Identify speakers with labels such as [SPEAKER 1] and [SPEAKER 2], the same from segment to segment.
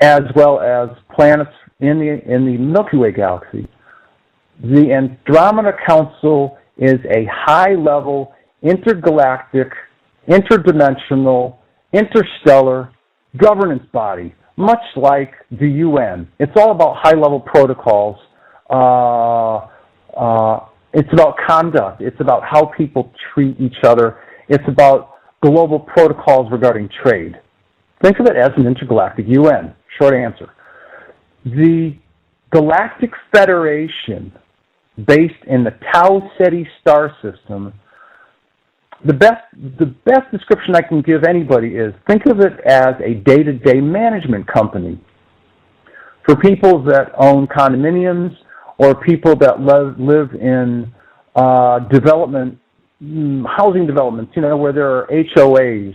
[SPEAKER 1] as well as planets in the Milky Way galaxy. The Andromeda Council is a high-level, intergalactic, interdimensional, interstellar governance body, much like the UN. It's all about high-level protocols. It's about conduct. It's about how people treat each other. It's about global protocols regarding trade. Think of it as an intergalactic UN. Short answer. The Galactic Federation, based in the Tau Ceti star system, the best description I can give anybody is think of it as a day-to-day management company for people that own condominiums or people that live in housing developments, where there are HOAs,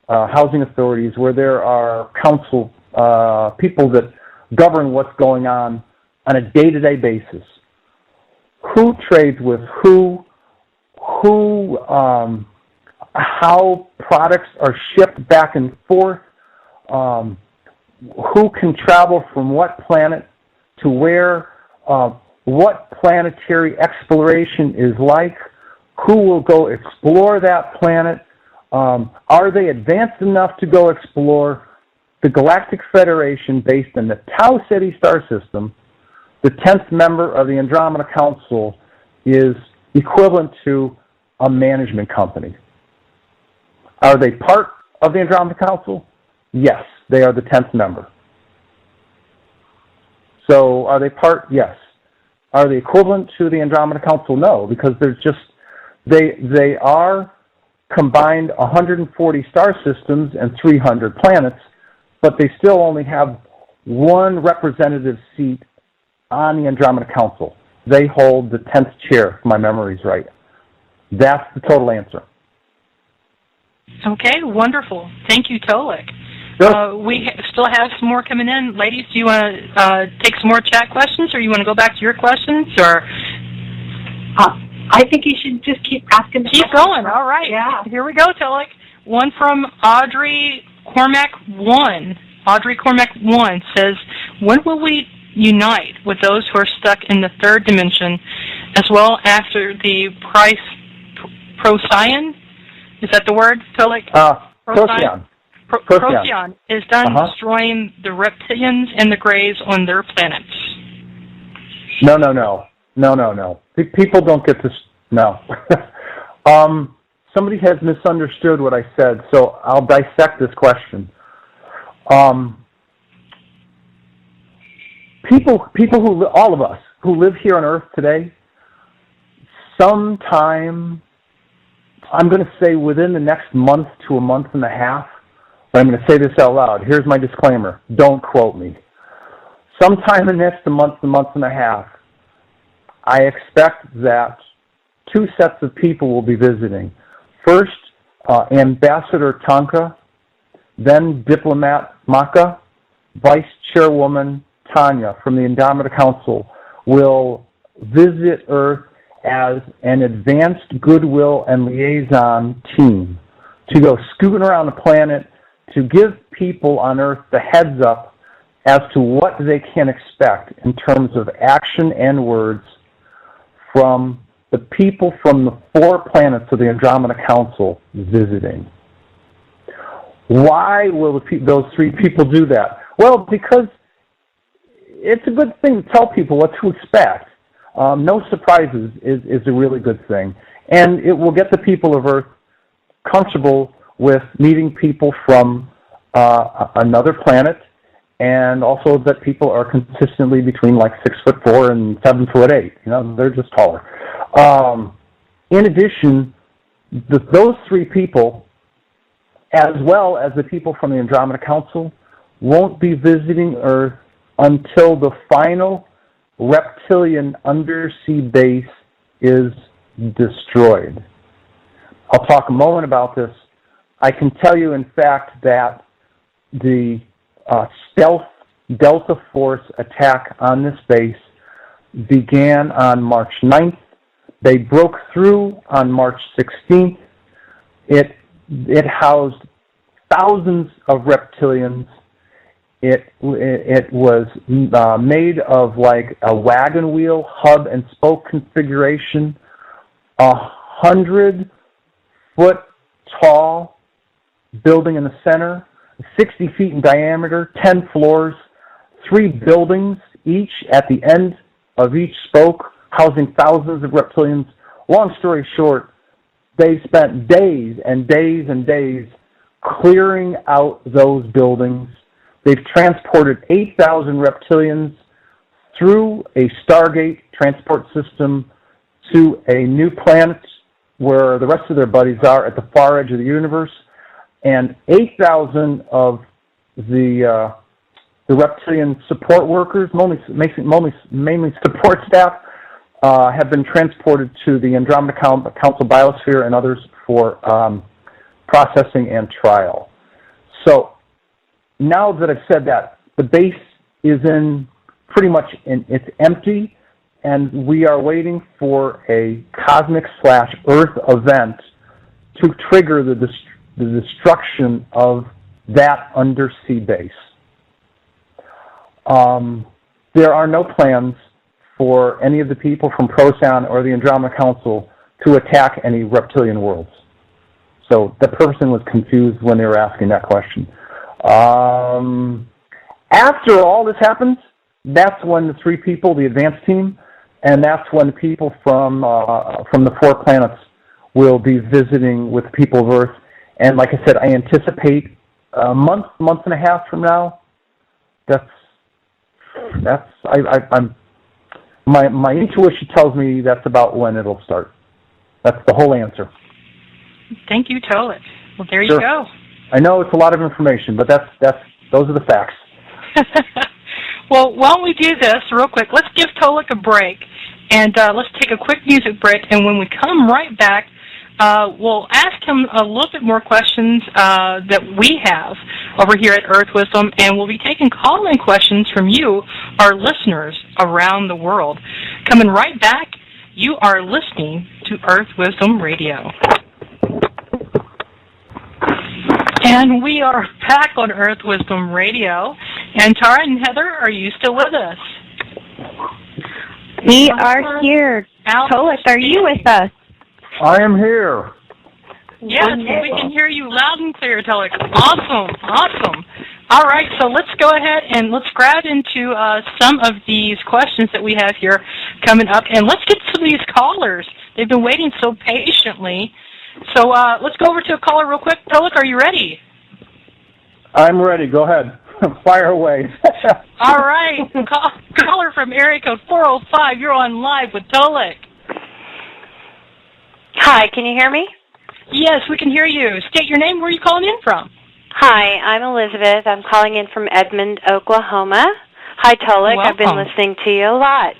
[SPEAKER 1] housing authorities, where there are council people that govern what's going on a day-to-day basis. Who trades with who, how products are shipped back and forth, who can travel from what planet to where, what planetary exploration is like, who will go explore that planet, are they advanced enough to go explore. The Galactic Federation, based in the Tau Ceti star system, the 10th member of the Andromeda Council, is equivalent to a management company. Are they part of the Andromeda Council? Yes, they are the 10th member. So are they part? Yes. Are they equivalent to the Andromeda Council? No, because they are combined 140 star systems and 300 planets, but they still only have one representative seat on the Andromeda Council. They hold the 10th chair, if my memory's right. That's the total answer.
[SPEAKER 2] Okay, wonderful. Thank you, Tolec.
[SPEAKER 1] Sure.
[SPEAKER 2] We still have some more coming in. Ladies, do you want to take some more chat questions, or you want to go back to your questions? Or
[SPEAKER 3] I think you should just keep asking.
[SPEAKER 2] Keep going. All right.
[SPEAKER 3] Yeah.
[SPEAKER 2] Here we go, Tolec. One from Audrey Cormac 1. Audrey Cormac 1 says, when will we unite with those who are stuck in the third dimension, as well after the Procyon? Is that the word, Tolec?
[SPEAKER 1] Procyon.
[SPEAKER 2] Procyon is done destroying the reptilians and the Greys on their planets.
[SPEAKER 1] No. People don't get this. No. Somebody has misunderstood what I said, so I'll dissect this question. People who, all of us, who live here on Earth today, sometime, I'm going to say within the next month to a month and a half, but I'm going to say this out loud. Here's my disclaimer. Don't quote me. Sometime in the next month and a half, I expect that two sets of people will be visiting. First, Ambassador Tanka, then Diplomat Maka, Vice Chairwoman Tanya from the Andromeda Council will visit Earth as an advanced goodwill and liaison team to go scooting around the planet to give people on Earth the heads up as to what they can expect in terms of action and words from the people from the 4 planets of the Andromeda Council visiting. Why will those 3 people do that? Well, because it's a good thing to tell people what to expect. No surprises is a really good thing. And it will get the people of Earth comfortable with meeting people from another planet, and also that people are consistently between like 6'4" and 7'8". They're just taller. In addition, those 3 people, as well as the people from the Andromeda Council, won't be visiting Earth until the final reptilian undersea base is destroyed. I'll talk a moment about this. I can tell you, in fact, that the stealth Delta Force attack on this base began on March 9th. They broke through on March 16th. It housed thousands of reptilians. It was made of like a wagon wheel hub and spoke configuration, 100-foot tall building in the center, 60 feet in diameter, 10 floors, 3 buildings, each at the end of each spoke, housing thousands of reptilians. Long story short, they spent days and days and days clearing out those buildings. They've transported 8,000 reptilians through a Stargate transport system to a new planet where the rest of their buddies are at the far edge of the universe. And 8,000 of the reptilian support workers, mainly support staff, have been transported to the Andromeda Council biosphere and others for processing and trial. So now that I've said that, the base is it's empty, and we are waiting for a cosmic/Earth event to trigger the destruction of that undersea base. There are no plans for any of the people from Procyon or the Andromeda Council to attack any reptilian worlds. So the person was confused when they were asking that question. After all this happens, that's when the 3 people, the advanced team, and that's when the people from the 4 planets will be visiting with the people of Earth. And like I said, I anticipate a month and a half from now. My intuition tells me that's about when it'll start. That's the whole answer.
[SPEAKER 2] Thank you, Tolec. Well, there
[SPEAKER 1] Sure.
[SPEAKER 2] you go.
[SPEAKER 1] I know it's a lot of information, but those are the facts.
[SPEAKER 2] Well, why don't we do this real quick? Let's give Tolec a break, and let's take a quick music break. And when we come right back, we'll ask him a little bit more questions that we have over here at Earth Wisdom, and we'll be taking call-in questions from you, our listeners around the world. Coming right back, you are listening to Earth Wisdom Radio. And we are back on Earth Wisdom Radio. And Tara and Heather, are you still with us?
[SPEAKER 4] We are here. Tolec, are you with us?
[SPEAKER 1] I am here.
[SPEAKER 2] Yes, we can hear you loud and clear, Tolec. Awesome. All right, so let's go ahead and let's grab into some of these questions that we have here coming up. And let's get to these callers. They've been waiting so patiently. So let's go over to a caller real quick. Tolec, are you ready?
[SPEAKER 1] I'm ready. Go ahead. Fire away.
[SPEAKER 2] All right. Caller from area code 405. You're on live with Tolec.
[SPEAKER 5] Hi, can you hear me?
[SPEAKER 2] Yes, we can hear you. State your name. Where are you calling in from?
[SPEAKER 5] Hi, I'm Elizabeth. I'm calling in from Edmond, Oklahoma. Hi, Tolec.
[SPEAKER 2] Welcome.
[SPEAKER 5] I've been listening to you a lot.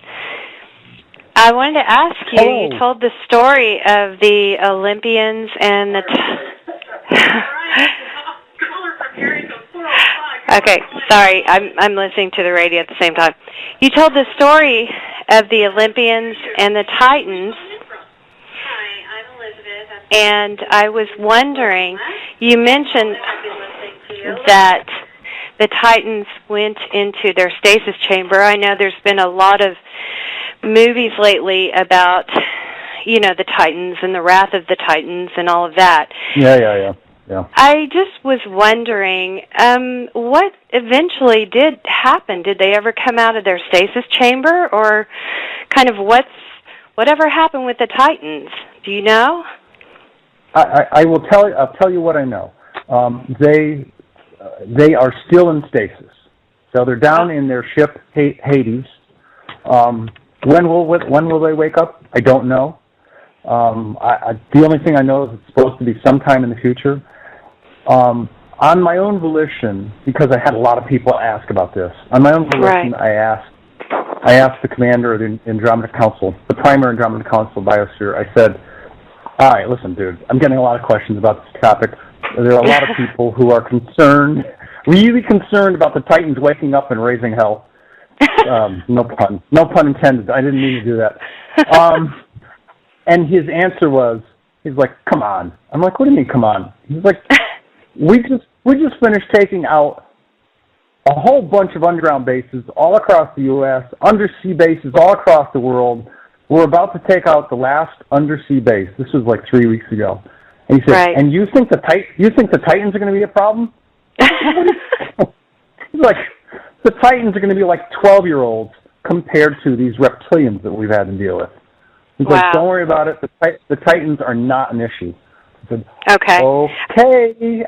[SPEAKER 5] I wanted to ask you,
[SPEAKER 1] Hello.
[SPEAKER 5] You told the story of the Olympians and the... Okay, sorry, I'm listening to the radio at the same time. You told the story of the Olympians and the Titans. And I was wondering, you mentioned that the Titans went into their stasis chamber. I know there's been a lot of movies lately about, the Titans and the Wrath of the Titans and all of that.
[SPEAKER 1] Yeah.
[SPEAKER 5] I just was wondering, what eventually did happen? Did they ever come out of their stasis chamber, or kind of whatever happened with the Titans? Do you know?
[SPEAKER 1] I will tell you. I'll tell you what I know. They are still in stasis, so they're down in their ship Hades. When will they wake up? I don't know. The only thing I know is it's supposed to be sometime in the future. On my own volition, because I had a lot of people ask about this. On my own volition,
[SPEAKER 5] Right.
[SPEAKER 1] I asked the commander of the Andromeda Council, the primary Andromeda Council biosphere. I said, "All right, listen, dude. I'm getting a lot of questions about this topic. There are a lot of people who are concerned, really concerned about the Titans waking up and raising hell." No pun intended. I didn't mean to do that. And his answer was, he's like, "Come on." I'm like, "What do you mean, come on?" He's like, "We just finished taking out a whole bunch of underground bases all across the U.S., undersea bases all across the world. We're about to take out the last undersea base. This was like 3 weeks ago. And he said,
[SPEAKER 5] Right.
[SPEAKER 1] and you think the Titans are going to be a problem? He's like, the Titans are going to be like 12-year-olds compared to these reptilians that we've had to deal with. He's
[SPEAKER 5] Wow.
[SPEAKER 1] like, don't worry about it. The Titans are not an issue. I said,
[SPEAKER 5] Okay.
[SPEAKER 1] okay.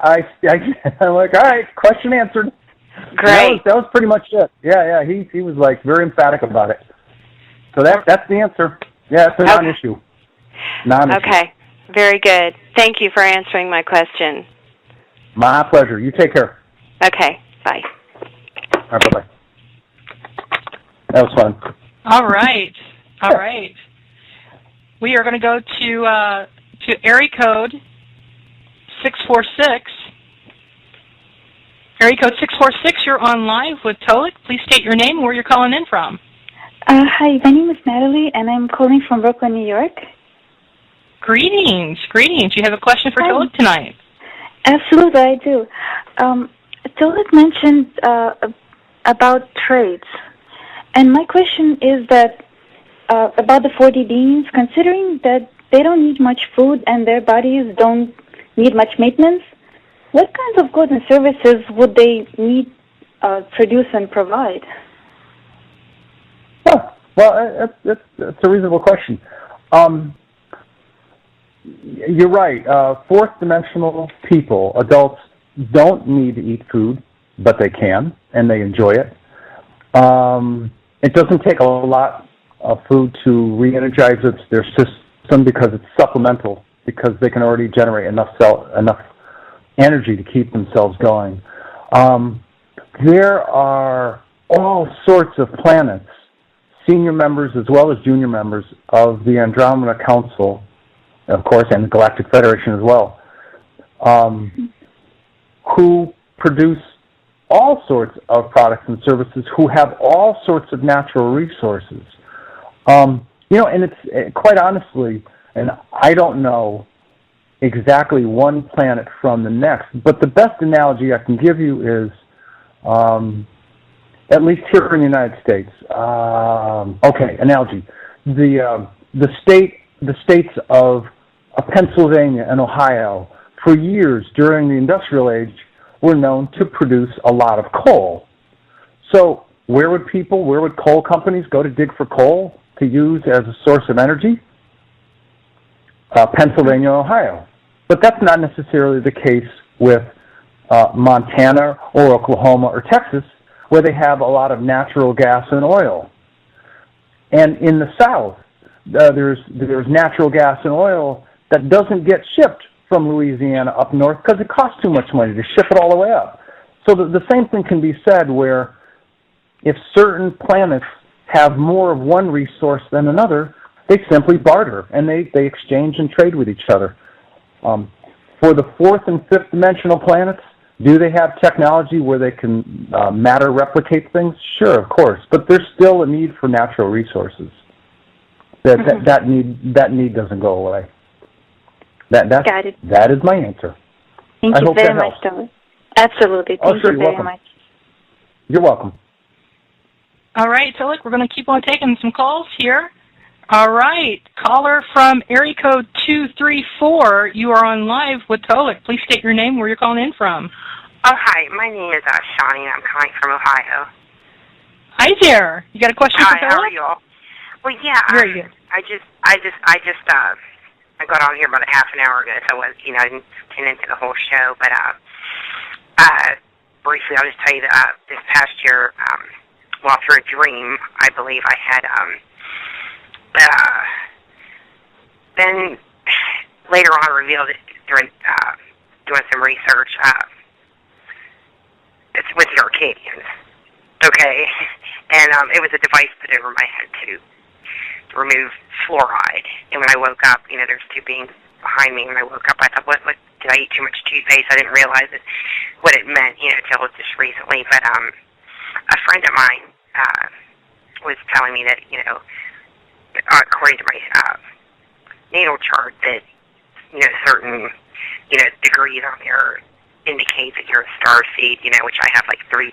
[SPEAKER 1] I'm like, all right, question answered.
[SPEAKER 5] Great.
[SPEAKER 1] That was pretty much it. Yeah. He was like very emphatic about it. So that's the answer. Yeah, it's a non-issue. Non-issue.
[SPEAKER 5] Okay. Very good. Thank you for answering my question.
[SPEAKER 1] My pleasure. You take care.
[SPEAKER 5] Okay. Bye.
[SPEAKER 1] All right, bye-bye. That was fun.
[SPEAKER 2] All right. All right. We are going to go to area code 646. Area code 646, you're on live with Tolec. Please state your name and where you're calling in from.
[SPEAKER 4] Hi, my name is Natalie, and I'm calling from Brooklyn, New York.
[SPEAKER 2] Greetings. You have a question for Tolec tonight?
[SPEAKER 4] Absolutely, I do. Tolec mentioned about trades, and my question is that about the 4D beings, considering that they don't need much food and their bodies don't need much maintenance, what kinds of goods and services would they need produce and provide?
[SPEAKER 1] Oh, well, that's a reasonable question. You're right. Fourth dimensional people, adults, don't need to eat food, but they can, and they enjoy it. It doesn't take a lot of food to re-energize their system because it's supplemental, because they can already generate enough energy to keep themselves going. There are all sorts of planets, senior members as well as junior members of the Andromeda Council, of course, and the Galactic Federation as well, who produce all sorts of products and services, who have all sorts of natural resources. And it's quite honestly, and I don't know exactly one planet from the next, but the best analogy I can give you is, at least here in the United States, analogy. The states of Pennsylvania and Ohio, for years during the industrial age, were known to produce a lot of coal. So where would coal companies go to dig for coal to use as a source of energy? Pennsylvania and Ohio. But that's not necessarily the case with Montana or Oklahoma or Texas, where they have a lot of natural gas and oil. And in the South, there's natural gas and oil that doesn't get shipped from Louisiana up north because it costs too much money to ship it all the way up. So the same thing can be said where if certain planets have more of one resource than another, they simply barter and they exchange and trade with each other. For the fourth and fifth dimensional planets, do they have technology where they can matter replicate things? Sure, of course, but there's still a need for natural resources. That need doesn't go away.
[SPEAKER 4] Got it.
[SPEAKER 1] That is my answer.
[SPEAKER 4] Thank you very much, Tolec. Absolutely. Thank you very much.
[SPEAKER 1] You're welcome.
[SPEAKER 2] All right, Tolec, we're going to keep on taking some calls here. All right, caller from area code 234, you are on live with Tolec. Please state your name, where you're calling in from.
[SPEAKER 6] Oh, hi. My name is Shawnee, and I'm calling from Ohio.
[SPEAKER 2] Hi there. You got a question for Tolec?
[SPEAKER 6] Hi, how are you all? Well, yeah,
[SPEAKER 2] Very good.
[SPEAKER 6] I got on here about a half an hour ago, so I didn't tune into the whole show, but briefly, I'll just tell you that this past year, through a dream, I believe I had then later on revealed it during doing some research. It's with the Arcadians, okay? And it was a device put over my head to remove fluoride. And when I woke up, there's two beings behind me. When I woke up, I thought, what did I eat too much toothpaste? I didn't realize what it meant, until just recently. But a friend of mine was telling me that, according to my natal chart, that certain degrees on there indicate that you're a starseed, which I have like 3